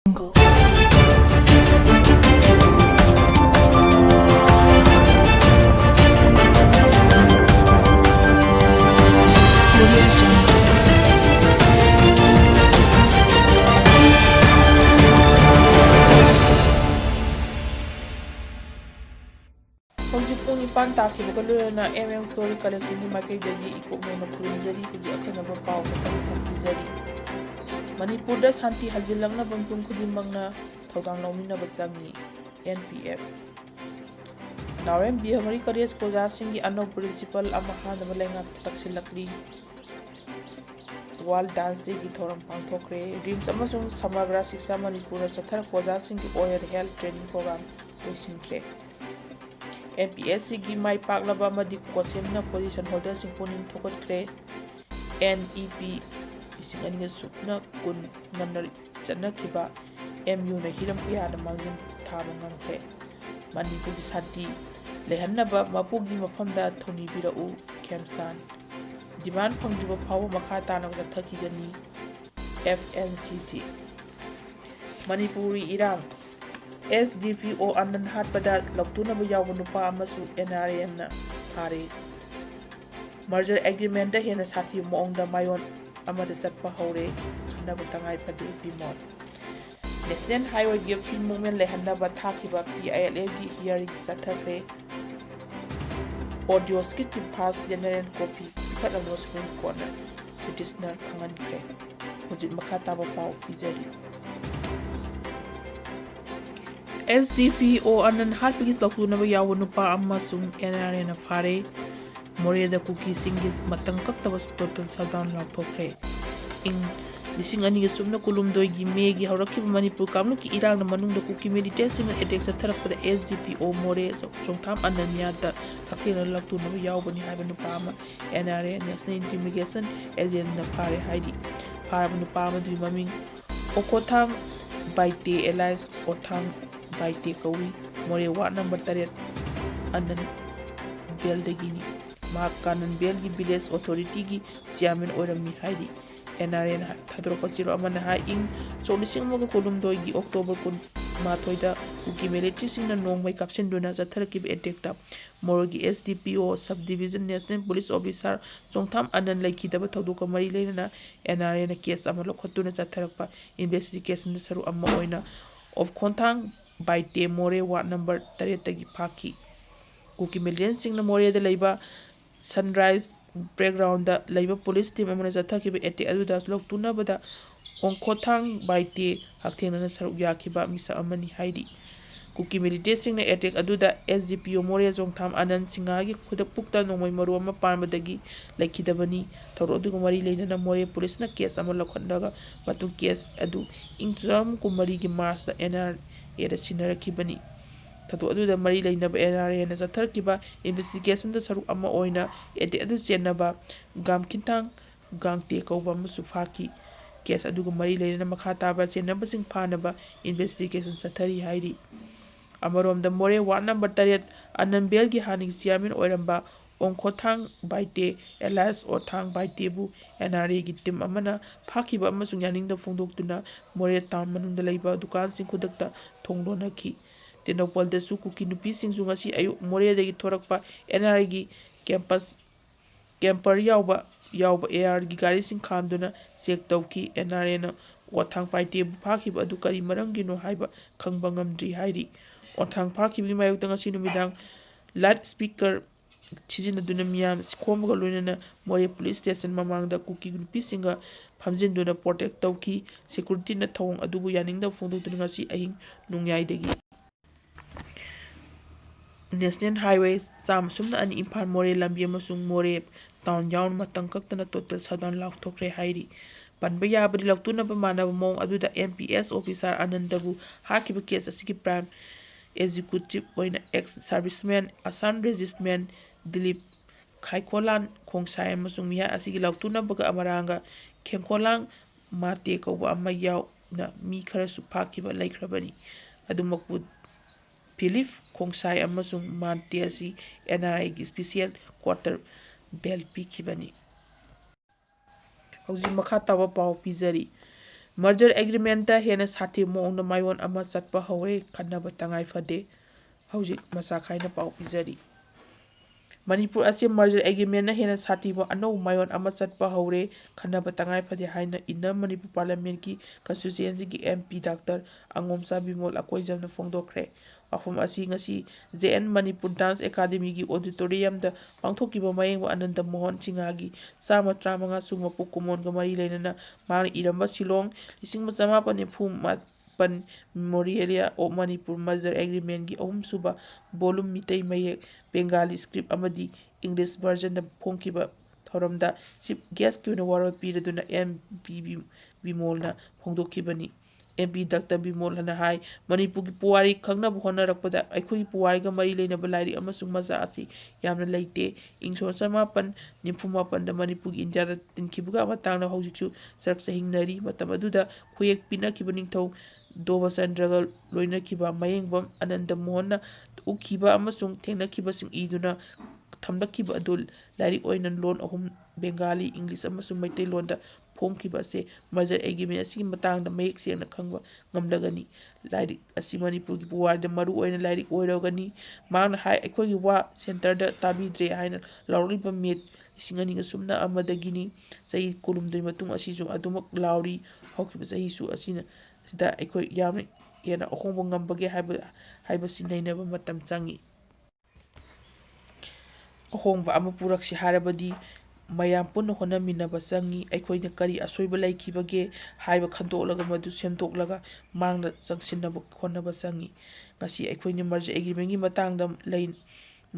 Imphal. Pung ipan thakhiba ko luna story collection ni maikaydagi ikokmena khurumjari hujik akhanaba pau matang pizari Manipur da santi hazilangna bangpung khudimangna thodang lawminaba changi NPF Naurem Bihamari College Koja Singi Ano Principal Amahanaba Lenga Taksilakli World Dance Day ki thoram pangthokre Dreams amasung Samagra Sixta Manipur Sathar Koja Singi Oil Health Training Program loisinkhre MPSC की माई पाकलबा मदि कोसेमना position holder Singh पुनिंग थोकत्रे NEP इसिंग अनिग सुपना कुन मनर चनखिबा MU ना Hiram पियाद मांगजन थाबा ngamkhre Manipur की शांति लेहन्नबा मपुगी मफमदा थोनी बिरउ खेमसान demand फंगजुबा फाव मखा तानबदा थखिगनी FNCC Manipuri Irang SDPO Anand Hatpada Laktuna Yawa Nupa Amasu NRN na Hari Merger Agreement Hena Sati Mongda Mayon Amada Chatpa Hore Nabutangai Pade Bimon National Highway Give Film Movement Lehanaba Thakhiba P I Lgi hirering chathakhre1 Audio Skit Pass General Copy Patamo Supreme Corner Petitioner Kangankre Mujit Makataba Pau Pizari SDPO Anand Hatpigi Lakunaba Yawa Nupa Amasung NRN Fare Moreda Cookie Singis Matang Kaktabas Total Shutdown Laukthokre In Lising Ani Sumna Kulumdoi Megi Horaki Manipur Kamluki Irang the Manung the Cookie Meditation and Ethics Attack the SDPO More Songtam Ananyata Takina Lakunaba Yawani Havanupama NRN National Intimidation Agent Pare Heidi Paramanupama Dimaming Okotang Baite Elias Otang by takeaway more ward number 3 Anand Beldagini Mark Kanan Belgi Village Authority gi Siamen Orami Heidi NRN Thadropasiro Amanaha in Solising Moga Kolumdoi gi October Kun Matoida Uki military sing the Nong by Caption Dona Zatharakib attacked up Morogi SDPO Subdivision National Police Officer Songtam Anand Laikidaba Taduka Marilena NRN case Amalokotuna Zatharapa investigation the Saru Amoina of Kontang by Te More Ward number 3 Paki Cookie Million Sing the More the Labor Sunrise Playground the Labor Police Team Amanazataki at the Adudas Lok Tunabada on Kotang by Te Haktana Saruyakiba Misa Amani Heidi Cookie Meditating the Attic Aduda SDPO More Zongtam Anand Singagi Kuda Pukta no Maruma Parmadagi like Kidabani Torodu Mari Lena More Police na case Amalokandaga Batu case Adu Intum Kumari Mars the NR Era Sinarakibani Tatu Adu the Mari Lena NRA and as a Turkiba investigation the Saru Ama Oina at the Adu Senaba Gam Kintang Gang Takeover Musufaki case Adu Mari Lena Makataba Senabasing Panaba investigation Satari Heidi Amarom the More Ward number 3 Anand Belgi Haning Siamin Oramba Onkotang Baite Elias or Tang Baitebu NRA Gitim Amana Pakiba Amasung Yaning the Funduk More Town Manung the Labor Dukan Sinkudakta Tonglonaki Tenopol the Sukuki Nupi Sing Sungasi Ayu More de Torakpa NRA campus Camper Yauba AR Gigari Sing Kamduna Sek Toki NRA Watang Baitebu Pakiba Dukari Marangino Haiba Kangbangam Dri Heidi Otang Parki Mayutanga Sinumidang Lad Speaker Chijin Dunamiam Sikomaga Lunana More Police Station Mamang the Cookie Pisinga Pamjin Duna Protect Toki Security na Tong Adubu Yaning the Fundu Tunasi Aing Nungyai Degi National Highway Sam Sumna and Imphal More Lambiamasung More Town Yawn Matangkak Total Southern Laukthokre Heidi Panbaya Badi Laktuna Bamana Mong Adu the MPS officer Anandabu Hakiba case Asiki Prime Executive ex-serviceman Assam Resistment Dilip Khaikolan Khongsai amasung miya asigi lautuna baga amaranga Khemkolang Mate kauba ama yaw na mi khara su phakiba laikhrabani adumakbu Philip Khongsai amasung Mate asi NRI gi special quarter bell pikibani Hauji makha tawa pau pizari merger agreement ꯍꯦꯟꯅ ꯁꯥꯊꯤꯕ ꯃꯑꯣꯡꯗ ꯃꯥꯌꯣꯟ ꯑꯃ ꯆꯠꯄ ꯍꯧꯔꯦ, ꯈꯟꯅꯕ ꯇꯉꯥꯏ ꯐꯗꯦ꯫ ꯍꯧꯖꯤꯛ ꯃꯆꯥ ꯈꯥꯏꯅ ꯄꯥꯎ ꯄꯤꯖꯔꯤ꯫ ꯃꯅꯤꯄꯨꯔ ꯑꯁꯤ ꯃꯔꯖꯔ ꯑꯦꯒ꯭ꯔꯤꯃꯦꯟꯅ ꯍꯦꯟꯅ ꯁꯥꯊꯤꯕ ꯑꯅꯧꯕ ꯃꯥꯌꯣꯟ ꯑꯃ ꯆꯠꯄ ꯍꯧꯔꯦ, ꯈꯟꯅꯕ ꯇꯉꯥꯏ ꯐꯗꯦ ꯍꯥꯏꯅ inner Manipur ꯄꯥꯔꯂꯤꯌꯥꯃꯦꯟꯠꯀꯤ ꯀꯟꯁꯇꯤꯇ꯭ꯌꯨꯑꯦꯟꯁꯤꯒꯤ MP doctor ꯑꯉꯣꯝꯆꯥ Bimol ꯑꯀꯣꯏꯖꯝꯅ ꯐꯣꯡꯗꯣꯛꯈ꯭ꯔꯦ꯫ ꯋꯥꯐꯝ ꯑꯁꯤ ꯉꯁꯤ JN ꯃꯅꯤꯄꯨꯔ ꯗꯥꯟꯁ ꯑꯦꯀꯥꯗꯦꯃꯤꯒꯤ ꯑꯣꯗꯤꯇꯣꯔꯤꯌꯝꯗ ꯄꯥꯡꯊꯣꯛꯈꯤꯕ ꯃꯌꯦꯡꯕ ꯑꯅꯟꯗ ꯃꯣꯍꯟ ꯁꯤꯡꯍꯒꯤ 135 ꯁꯨꯕ ꯄꯣꯛꯀꯨꯝꯑꯣꯟꯒ ꯃꯔꯤ ꯂꯩꯅꯅ ꯃꯍꯥꯛꯅ ꯏꯔꯝꯕ ꯁꯤꯂꯣꯡ 1994 ꯃꯦꯃꯣꯔꯤꯌꯦꯜ ꯑꯣꯐ ꯃꯅꯤꯄꯨꯔ ꯃꯔꯖꯔ ꯑꯦꯒ꯭ꯔꯤꯃꯦꯟꯠꯒꯤ 3ꯁꯨꯕ ꯚꯣꯂꯨꯝ ꯃꯤꯇꯩ ꯃꯌꯦꯛ, ꯕꯦꯡꯒꯥꯂꯤ ꯁꯀ꯭ꯔꯤꯞ ꯑꯃꯗꯤ ꯏꯪꯂꯤꯁ ꯚꯔꯖꯟꯗ ꯐꯣꯡꯈꯤꯕ ꯊꯧꯔꯝꯗ ꯆꯤꯐ ꯒꯦꯁꯠꯀꯤ ꯑꯣꯏꯅ ꯋꯥꯔꯣꯜ ꯄꯤꯔꯗꯨꯅ MP ꯕꯤꯃꯣꯜꯅ ꯐꯣꯡꯗꯣꯛꯈꯤꯕꯅꯤ꯫ MP ꯗꯥꯛꯇꯔ ꯕꯤꯃꯣꯜꯅ ꯍꯥꯏ ꯃꯅꯤꯄꯨꯔꯒꯤ ꯄꯨꯋꯥꯔꯤ ꯈꯪꯅꯕ ꯍꯣꯠꯅꯔꯛꯄꯗ ꯑꯩꯈꯣꯏꯒꯤ ꯄꯨꯋꯥꯔꯤꯒ ꯃꯔꯤ ꯂꯩꯅꯕ ꯂꯥꯏꯔꯤꯛ ꯑꯃꯁꯨꯡ ꯃꯆꯥꯛ ꯑꯁꯤ ꯌꯥꯝꯅ ꯂꯩꯇꯦ꯫ ꯏꯪ 1994ꯗ ꯃꯅꯤꯄꯨꯔꯒꯤ ꯏꯟꯗꯤꯌꯥꯗ ꯇꯤꯟꯈꯤꯕꯒ ꯃꯇꯥꯡꯗ ꯍꯧꯖꯤꯛꯁꯨ ꯆꯔꯛ-ꯆꯍꯤꯡꯅꯔꯤ꯫ ꯃꯇꯝ ꯑꯗꯨꯗ ꯈꯨꯌꯦꯛ ꯄꯤꯅꯈꯤꯕ ꯅꯤꯡꯊꯧ ꯗꯣꯕꯆꯟꯗ꯭ꯔꯒ ꯂꯣꯏꯅꯈꯤꯕ ꯃꯌꯦꯡꯕꯝ ꯑꯅꯟꯗ ꯃꯣꯍꯟꯅ ꯎꯈꯤꯕ ꯑꯃꯁꯨꯡ ꯊꯦꯡꯅꯈꯤꯕꯁꯤꯡ ꯏꯗꯨꯅ ꯊꯝꯂꯛꯈꯤꯕ ꯑꯗꯨ ꯂꯥꯏꯔꯤꯛ ꯑꯣꯏꯅ ꯂꯣꯟ 3 ꯕꯦꯡꯒꯥꯂꯤ, ꯏꯪꯂꯤꯁ ꯑꯃꯁꯨꯡ ꯃꯩꯇꯩꯂꯣꯟꯗ ꯐꯣꯡꯈꯤꯕ ꯑꯁꯤ ꯃꯔꯖꯔ ꯑꯦꯒ꯭ꯔꯤꯃꯦꯟꯠ ꯑꯁꯤꯒꯤ ꯃꯇꯥꯡꯗ ꯃꯌꯦꯛ ꯁꯦꯡꯅ ꯈꯪꯕ ꯉꯝꯂꯒꯅꯤ꯫ ꯂꯥꯏꯔꯤꯛ ꯑꯁꯤ ꯃꯅꯤꯄꯨꯔꯒꯤ ꯄꯨꯋꯥꯔꯤꯗ ꯃꯔꯨ ꯑꯣꯏꯅ ꯂꯥꯏꯔꯤꯛ ꯑꯣꯏꯔꯒꯅꯤ꯫ ꯃꯍꯥꯛꯅ ꯍꯥꯏ ꯑꯩꯈꯣꯏꯒꯤ ꯋꯥ ꯁꯦꯟꯇꯔꯗ ꯇꯥꯕꯤꯗ꯭ꯔꯦ ꯍꯥꯏꯅ ꯂꯥꯎꯔꯛꯂꯤꯕ ꯃꯦ 2001ꯗꯒꯤꯅꯤ꯫ ꯆꯍꯤ ኩꯟꯍꯨꯝꯗꯣꯏ ꯃꯇꯨꯡ ꯑꯁꯤꯁꯨ ꯑꯗꯨꯃꯛ ꯂꯥꯎꯔꯤ꯫ ꯍꯧꯈꯤꯕ ꯆꯍꯤꯁꯨ ꯑꯁꯤꯗ ꯑꯩꯈꯣꯏ ꯌꯥꯝꯅ ꯍꯦꯟꯅ ꯑꯍꯣꯡꯕ ꯉꯝꯕꯒꯦ ꯍꯥꯏꯕꯁꯤ ꯅꯩꯅꯕ ꯃꯇꯝ ꯆꯪꯏ꯫ ꯑꯍꯣꯡꯕ ꯑꯃ ꯄꯨꯔꯛꯁꯤ ꯍꯥꯏꯔꯕꯗꯤ ꯃꯌꯥꯝ ꯄꯨꯟꯅ ꯍꯣꯠꯅꯃꯤꯟꯅꯕ ꯆꯪꯏ꯫ ꯑꯩꯈꯣꯏꯅ ꯀꯔꯤ ꯑꯁꯣꯏꯕ ꯂꯩꯈꯤꯕꯒꯦ ꯍꯥꯏꯕ ꯈꯟꯗꯣꯛꯂꯒ ꯃꯗꯨ ꯁꯦꯝꯗꯣꯛꯂꯒ ꯃꯥꯡꯗ ꯆꯪꯁꯤꯟꯅꯕ ꯍꯣꯠꯅꯕ ꯆꯪꯏ꯫ ꯉꯁꯤ ꯑꯩꯈꯣꯏꯅ ꯃꯔꯖꯔ ꯑꯦꯒ꯭ꯔꯤꯃꯦꯟꯠꯀꯤ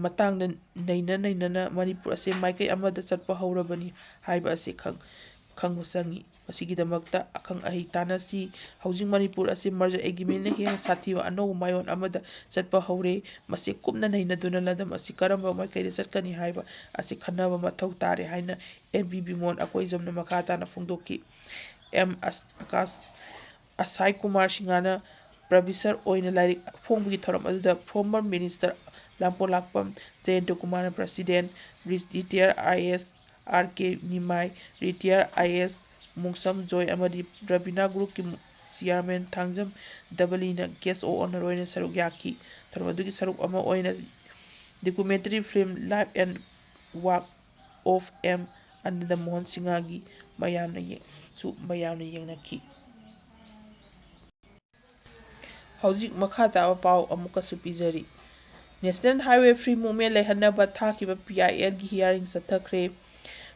ꯃꯇꯥꯡꯗ ꯅꯩꯅꯅ ꯃꯅꯤꯄꯨꯔ ꯑꯁꯤ ꯃꯥꯏꯀꯩ ꯑꯃꯗ ꯆꯠꯄ ꯍꯧꯔꯕꯅꯤ ꯍꯥꯏꯕ ꯑꯁꯤ ꯈꯪꯕ ꯆꯪꯏ꯫ ꯃꯁꯤꯒꯤꯗꯃꯛꯇ ꯑꯈꯪ-ꯑꯍꯩ ꯇꯥꯟꯅꯁꯤ꯫ ꯍꯧꯖꯤꯛ ꯃꯅꯤꯄꯨꯔ ꯑꯁꯤ ꯃꯔꯖꯔ ꯑꯦꯒ꯭ꯔꯤꯃꯦꯟꯠꯅ ꯍꯦꯟꯅ ꯁꯥꯊꯤꯕ ꯑꯅꯧꯕ ꯃꯥꯌꯣꯟ ꯑꯃꯗ ꯆꯠꯄ ꯍꯧꯔꯦ꯫ ꯃꯁꯤ ꯀꯨꯞꯅ ꯅꯩꯅꯗꯨꯅ ꯂꯝꯗꯝ ꯑꯁꯤ ꯀꯔꯝꯕ ꯃꯥꯏꯀꯩꯗ ꯆꯠꯀꯅꯤ ꯍꯥꯏꯕ ꯑꯁꯤ ꯈꯟꯅꯕ ꯃꯊꯧ ꯇꯥꯔꯦ ꯍꯥꯏꯅ MP ꯕꯤꯃꯣꯜ ꯑꯀꯣꯏꯖꯝꯅ ꯃꯈꯥ ꯇꯥꯅ ꯐꯣꯡꯗꯣꯛꯈꯤ꯫ M. ꯑꯁꯥꯏ ꯀꯨꯃꯥꯔ ꯁꯤꯡꯍꯅ ꯄꯕ꯭ꯂꯤꯁꯔ ꯑꯣꯏꯅ ꯂꯥꯏꯔꯤꯛ ꯐꯣꯡꯕꯒꯤ ꯊꯧꯔꯝ ꯑꯗꯨꯗ ꯐꯣꯔꯃꯔ ꯃꯤꯅꯤꯁꯇꯔ ꯂꯥꯡꯄꯣꯛꯂꯥꯛꯄꯝ ꯖꯌꯟꯇꯀꯨꯃꯥꯔꯅ president, retired I.A.S. R.K. Nimai, retired I.A.S. Mongsam Joy ꯑꯃꯗꯤ ꯔꯕꯤꯅꯥ ꯒ꯭ꯔꯨꯞꯀꯤ ꯆꯦꯌꯔꯃꯦꯟ ꯊꯥꯡꯖꯝ ꯗꯕꯂꯤꯅ ꯒꯦꯁꯠ ꯑꯣꯐ ꯑꯣꯅꯔ ꯑꯣꯏꯅ ꯁꯔꯨꯛ ꯌꯥꯈꯤ꯫ ꯊꯧꯔꯝ ꯑꯗꯨꯒꯤ ꯁꯔꯨꯛ ꯑꯃ ꯑꯣꯏꯅ documentary film life and work of M. Ananda Mohan ꯁꯤꯡꯍꯒꯤ ꯃꯌꯥꯝꯅ ꯌꯦꯡꯅꯈꯤ꯫ ꯍꯧꯖꯤꯛ ꯃꯈꯥ ꯇꯥꯕ ꯄꯥꯎ ꯑꯃꯨꯛꯀꯁꯨ ꯄꯤꯖꯔꯤ꯫ ꯅꯦꯁꯅꯦꯜ ꯍꯥꯏꯋꯦ ꯐ꯭ꯔꯤ ꯃꯨꯚꯃꯦꯟꯠ ꯂꯩꯍꯟꯅꯕ ꯊꯥꯈꯤꯕ P I Lgi ꯍꯤꯌꯔꯤꯡ ꯆꯠꯊꯈ꯭ꯔꯦ꯫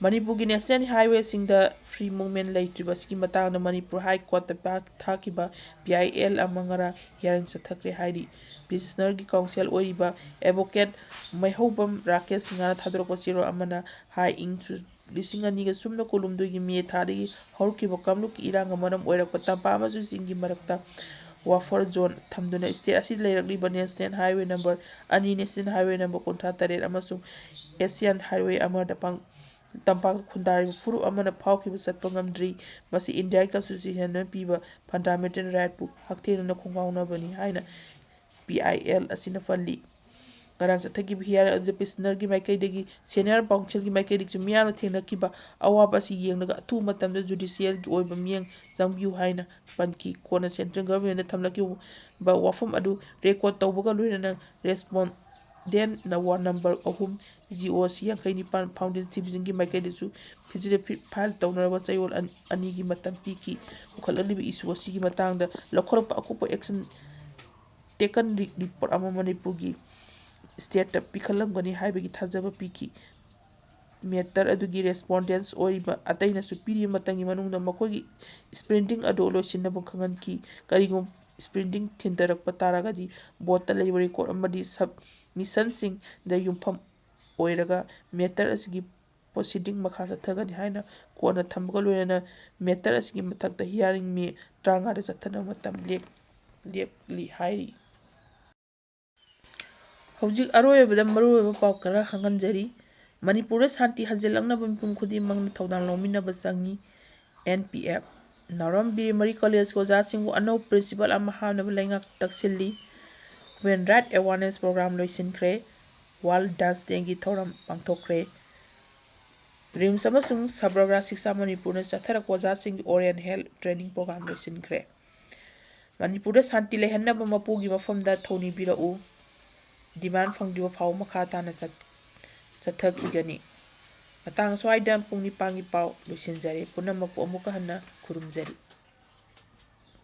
ꯃꯅꯤꯄꯨꯔꯒꯤ ꯅꯦꯁꯅꯦꯜ ꯍꯥꯏꯋꯦꯁꯤꯡꯗ ꯐ꯭ꯔꯤ ꯃꯨꯚꯃꯦꯟꯠ ꯂꯩꯇ꯭ꯔꯤꯕ ꯑꯁꯤꯒꯤ ꯃꯇꯥꯡꯗ ꯃꯅꯤꯄꯨꯔ ꯍꯥꯏ ꯀꯣꯔꯠꯇ ꯊꯥꯈꯤꯕ P I L ꯑꯃ ꯉꯔꯥꯡ ꯍꯤꯌꯔꯤꯡ ꯆꯠꯊꯈ꯭ꯔꯦ ꯍꯥꯏꯔꯤ ꯄꯤꯇꯤꯁꯅꯔꯒꯤ ꯀꯥꯎꯟꯁꯤꯜ ꯑꯣꯏꯔꯤꯕ ꯑꯦꯗꯚꯣꯀꯦꯠ ꯃꯩꯍꯧꯕꯝ ꯔꯥꯀꯦꯁ ꯁꯤꯡꯍꯅ ꯊꯥꯗꯣꯔꯛꯄ ꯆꯦꯔꯣꯜ ꯑꯃꯅ ꯍꯥꯏ ꯏꯪ 2019 ꯃꯦ ꯊꯥꯗꯒꯤ ꯍꯧꯔꯛꯈꯤꯕ ꯀꯥꯡꯂꯨꯞꯀꯤ ꯏꯔꯥꯡꯅ ꯃꯔꯝ ꯑꯣꯏꯔꯒ ꯇꯝꯄꯥꯛ ꯑꯃꯁꯨꯡ ꯆꯤꯡꯒꯤ ꯃꯔꯛꯇ ꯋꯥꯐꯔ ꯖꯣꯟ ꯊꯝꯗꯨꯅ ꯁ꯭ꯇꯦꯠ ꯑꯁꯤꯗ ꯂꯩꯔꯛꯂꯤꯕ national highway number 2, national highway number 63 ꯑꯃꯁꯨꯡ ꯑꯦꯁꯤꯌꯥꯟ ꯍꯥꯏꯋꯦ ꯑꯃꯗ ꯇꯝꯄꯥꯛꯇ ꯈꯨꯟꯗꯥꯔꯤꯕ ꯐꯨꯔꯨꯞ ꯑꯃꯅ ꯐꯥꯎꯈꯤꯕ ꯆꯠꯄ ꯉꯝꯗ꯭ꯔꯤ꯫ ꯃꯁꯤ ꯏꯟꯗꯤꯌꯥꯒꯤ ꯀꯟꯁꯇꯤꯇ꯭ꯌꯨꯁꯟꯅ ꯄꯤꯕ ꯐꯟꯗꯥꯃꯦꯟꯇꯦꯜ ꯔꯥꯏꯠꯄꯨ ꯍꯛꯊꯦꯡꯅꯅ ꯈꯣꯡꯒꯥꯎꯅꯕꯅꯤ ꯍꯥꯏꯅ P I L ꯑꯁꯤꯅ ꯄꯜꯂꯤ꯫ ꯉꯔꯥꯡ ꯆꯠꯊꯈꯤꯕ ꯍꯤꯌꯔꯤꯡ ꯑꯗꯨꯗ ꯄꯤꯇꯤꯁꯅꯔꯒꯤ ꯃꯥꯏꯀꯩꯗꯒꯤ ꯁꯦꯅꯤꯌꯔ ꯀꯥꯎꯟꯁꯤꯜꯒꯤ ꯃꯥꯏꯀꯩꯗꯒꯤꯁꯨ ꯃꯤꯌꯥꯝꯅ ꯊꯦꯡꯅꯈꯤꯕ ꯑꯋꯥꯕ ꯑꯁꯤ ꯌꯦꯡꯂꯒ ꯑꯊꯨꯕ ꯃꯇꯝꯗ ꯖꯨꯗꯤꯁꯤꯌꯦꯜꯒꯤ ꯑꯣꯏꯕ ꯃꯤꯠꯌꯦꯡ ꯆꯪꯕꯤꯌꯨ ꯍꯥꯏꯅ ꯄꯟꯈꯤ꯫ ꯀꯣꯟꯅ ꯁꯦꯟꯇ꯭ꯔꯦꯜ ꯒꯚꯔꯟꯃꯦꯟꯠꯅ ꯊꯝꯂꯛꯈꯤꯕ ꯋꯥꯐꯝ ꯑꯗꯨ ꯔꯦꯀꯣꯔꯗ ꯇꯧꯕꯒ ꯂꯣꯏꯅꯅ ꯔꯦꯁꯄꯣꯟꯗꯦꯟꯠ ꯅꯝꯕꯔ 3 GOC 29 ꯐꯥꯎꯟꯗꯦꯁꯟ ꯗꯤꯚꯤꯖꯟꯒꯤ ꯃꯥꯏꯀꯩꯗꯁꯨ ꯑꯦꯐꯤꯗꯦꯚꯤꯠ ꯐꯥꯏꯜ ꯇꯧꯅꯅꯕ ꯆꯌꯣꯜ 2ꯒꯤ ꯃꯇꯝ ꯄꯤꯈꯤ꯫ ꯄꯨꯈꯠꯂꯛꯂꯤꯕ ꯏꯁꯨ ꯑꯁꯤꯒꯤ ꯃꯇꯥꯡꯗ ꯂꯧꯈꯠꯄ ꯑꯀꯨꯞꯄ ꯑꯦꯛꯁꯟ ꯇꯦꯀꯟ ꯔꯤꯄꯣꯔꯠ ꯑꯃ ꯃꯅꯤꯄꯨꯔꯒꯤ ꯁ꯭ꯇꯦꯠꯇ ꯄꯤꯈꯠꯂꯝꯒꯅꯤ ꯍꯥꯏꯕꯒꯤ ꯊꯥꯖꯕ ꯄꯤꯈꯤ꯫ ꯃꯦꯇꯔ ꯑꯗꯨꯒꯤ ꯔꯦꯁꯄꯣꯟꯗꯦꯟꯠ ꯑꯣꯏꯔꯤꯕ ꯑꯇꯩꯅꯁꯨ ꯄꯤꯔꯤꯕ ꯃꯇꯝꯒꯤ ꯃꯅꯨꯡꯗ ꯃꯈꯣꯏꯒꯤ ꯁ꯭ꯄ꯭ꯔꯤꯟꯇꯤꯡ ꯑꯗꯨ ꯂꯣꯏꯁꯤꯟꯅꯕ ꯈꯪꯍꯟꯈꯤ꯫ ꯀꯔꯤꯒꯨꯝꯕ ꯁ꯭ꯄ꯭ꯔꯤꯟꯇꯤꯡ ꯊꯤꯟꯊꯔꯛꯄ ꯇꯥꯔꯒꯗꯤ ꯕꯣꯔꯗꯇ ꯂꯩꯕ ꯔꯦꯀꯣꯔꯗ ꯑꯃꯗꯤ ꯁꯕꯃꯤꯁꯟꯁꯤꯡꯗ ꯌꯨꯝꯐꯝ ꯑꯣꯏꯔꯒ ꯃꯦꯇꯔ ꯑꯁꯤꯒꯤ ꯄ꯭ꯔꯣꯁꯤꯗꯤꯡ ꯃꯈꯥ ꯆꯠꯊꯒꯅꯤ ꯍꯥꯏꯅ ꯀꯣꯔꯠꯅ ꯊꯝꯕꯒ ꯂꯣꯏꯅꯅ ꯃꯦꯇꯔ ꯑꯁꯤꯒꯤ ꯃꯊꯛꯇ ꯍꯤꯌꯔꯤꯡ ꯃꯦ 35ꯗ ꯆꯠꯊꯅꯕ ꯃꯇꯝ ꯂꯦꯞꯂꯤ ꯍꯥꯏꯔꯤ꯫ ꯍꯧꯖꯤꯛ ꯑꯔꯣꯏꯕꯗ ꯃꯔꯨꯑꯣꯏꯕ ꯄꯥꯎ ꯈꯔ ꯈꯪꯍꯟꯖꯔꯤ꯫ ꯃꯅꯤꯄꯨꯔꯗ ꯁꯥꯟꯇꯤ ꯍꯟꯖꯤꯜꯂꯛꯅꯕ ꯃꯤꯄꯨꯝ ꯈꯨꯗꯤꯡꯃꯛꯅ ꯊꯧꯗꯥꯡ ꯂꯧꯃꯤꯟꯅꯕ ꯆꯪꯏ꯫ NPF ꯅꯥꯎꯔꯦꯝ ꯕꯤꯔ ꯃꯦꯔꯤ ꯀꯣꯂꯦꯖꯀꯤ ꯑꯣꯖꯥꯁꯤꯡꯕꯨ ꯑꯅꯧꯕ ꯄ꯭ꯔꯤꯟꯁꯤꯄꯜ ꯑꯃ ꯍꯥꯞꯅꯕ ꯂꯩꯉꯥꯛ ꯇꯛꯁꯤꯜꯂꯤ꯫ ꯍ꯭ꯌꯨꯃꯦꯟ ꯔꯥꯏꯠ ꯑꯦꯋꯥꯔꯅꯦꯁ ꯄ꯭ꯔꯣꯒ꯭ꯔꯥꯝ ꯂꯣꯏꯁꯤꯟꯈ꯭ꯔꯦ꯫ ꯋꯥꯔꯜꯗ ꯗꯥꯟꯁ ꯗꯦꯒꯤ ꯊꯧꯔꯝ ꯄꯥꯡꯊꯣꯛꯈ꯭ꯔꯦ꯫ ꯔꯤꯝꯁ ꯑꯃꯁꯨꯡ ꯁꯕꯔꯒ꯭ꯔꯥ ꯁꯤꯛꯁꯥ ꯃꯅꯤꯄꯨꯔꯅ ꯆꯠꯊꯔꯛꯄ ꯑꯣꯖꯥꯁꯤꯡꯒꯤ ꯑꯣꯔꯦꯟ ꯍꯦꯜꯊ ꯇ꯭ꯔꯦꯅꯤꯡ ꯄ꯭ꯔꯣꯒ꯭ꯔꯥꯝ ꯂꯣꯏꯁꯤꯟꯈ꯭ꯔꯦ꯫ ꯃꯅꯤꯄꯨꯔꯗ ꯁꯥꯟꯇꯤ ꯂꯩꯍꯟꯅꯕ ꯃꯄꯨꯒꯤ ꯃꯐꯝꯗ ꯊꯧꯅꯤꯕꯤꯔꯛꯎ, ꯗꯤꯃꯥꯟ ꯐꯪꯗ꯭ꯔꯤꯕ ꯐꯥꯎꯕ ꯃꯈꯥ ꯇꯥꯅ ꯆꯠꯊꯈꯤꯒꯅꯤ꯫ ꯃꯇꯥꯡ ꯑꯁ꯭ꯋꯥꯏꯗ ꯄꯨꯡ 9ꯒꯤ ꯄꯥꯎ ꯂꯣꯏꯁꯤꯟꯖꯔꯦ꯫ ꯄꯨꯝꯅꯃꯛꯄꯨ ꯑꯃꯨꯛꯀ ꯍꯟꯅ ꯈꯨꯔꯨꯝꯖꯔꯤ꯫